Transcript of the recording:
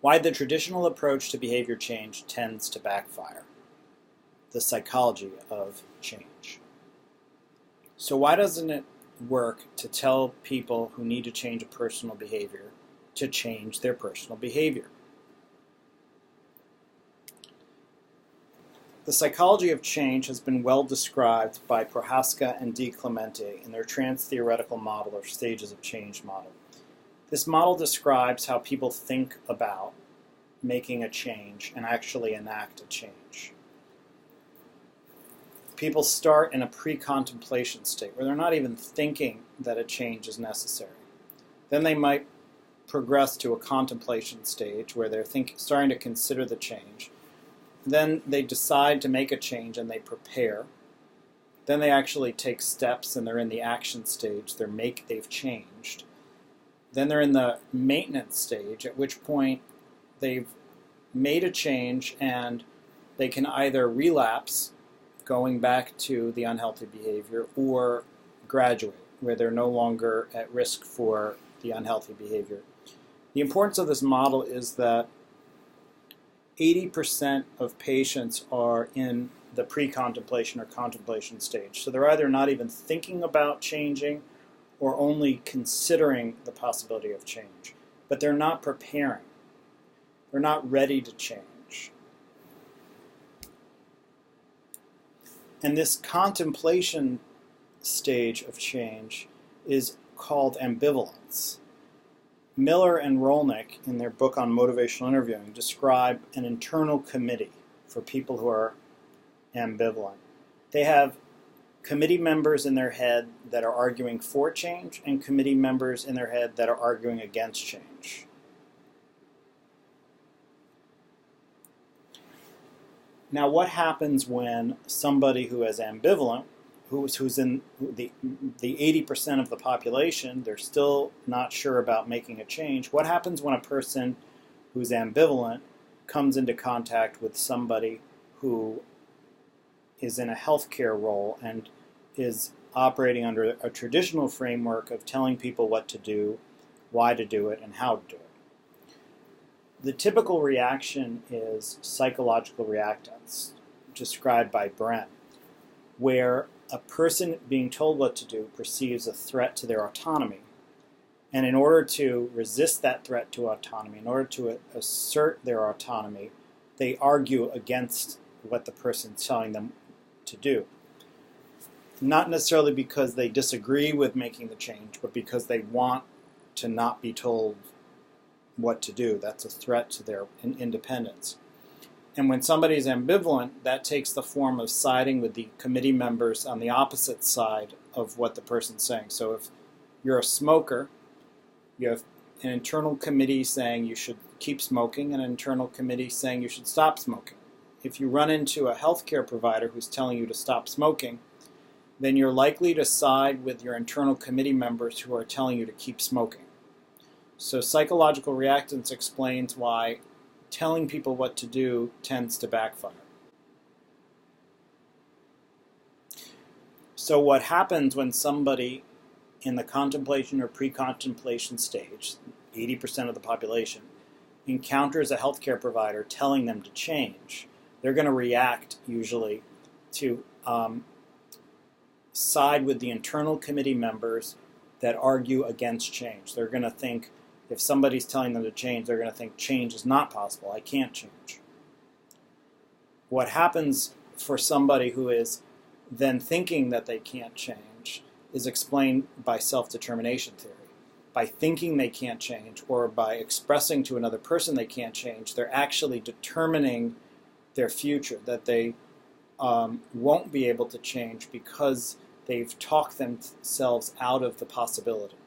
Why the traditional approach to behavior change tends to backfire. The psychology of change. So why doesn't it work to tell people who need to change a personal behavior to change their personal behavior? The psychology of change has been well described by Prohaska and D. Clemente in their trans-theoretical model or stages of change model. This model describes how people think about making a change and actually enact a change. People start in a pre-contemplation state where they're not even thinking that a change is necessary. Then they might progress to a contemplation stage where they're starting to consider the change. Then they decide to make a change and they prepare. Then they actually take steps and they're in the action stage. They've changed. Then they're in the maintenance stage, at which point they've made a change and they can either relapse, going back to the unhealthy behavior, or graduate, where they're no longer at risk for the unhealthy behavior. The importance of this model is that 80% of patients are in the pre-contemplation or contemplation stage. So they're either not even thinking about changing or only considering the possibility of change. But they're not preparing. They're not ready to change. And this contemplation stage of change is called ambivalence. Miller and Rolnick, in their book on motivational interviewing, describe an internal committee for people who are ambivalent. They have committee members in their head that are arguing for change and committee members in their head that are arguing against change. Now, what happens when somebody who is ambivalent, who's in the 80% of the population, they're still not sure about making a change? What happens when a person who's ambivalent comes into contact with somebody who is in a healthcare role and is operating under a traditional framework of telling people what to do, why to do it, and how to do it? The typical reaction is psychological reactance, described by Bren, where a person being told what to do perceives a threat to their autonomy. And in order to resist that threat to autonomy, in order to assert their autonomy, they argue against what the person's telling them to do. Not necessarily because they disagree with making the change, but because they want to not be told what to do. That's a threat to their independence. And when somebody is ambivalent, that takes the form of siding with the committee members on the opposite side of what the person's saying. So if you're a smoker, you have an internal committee saying you should keep smoking and an internal committee saying you should stop smoking. If you run into a healthcare provider who's telling you to stop smoking, then you're likely to side with your internal committee members who are telling you to keep smoking. So psychological reactance explains why telling people what to do tends to backfire. So what happens when somebody in the contemplation or pre-contemplation stage, 80% of the population, encounters a healthcare provider telling them to change? They're going to react usually to side with the internal committee members that argue against change. They're going to think, if somebody's telling them to change, they're going to think change is not possible. I can't change. What happens for somebody who is then thinking that they can't change is explained by self-determination theory. By thinking they can't change or by expressing to another person they can't change, they're actually determining their future, that they won't be able to change because they've talked themselves out of the possibility.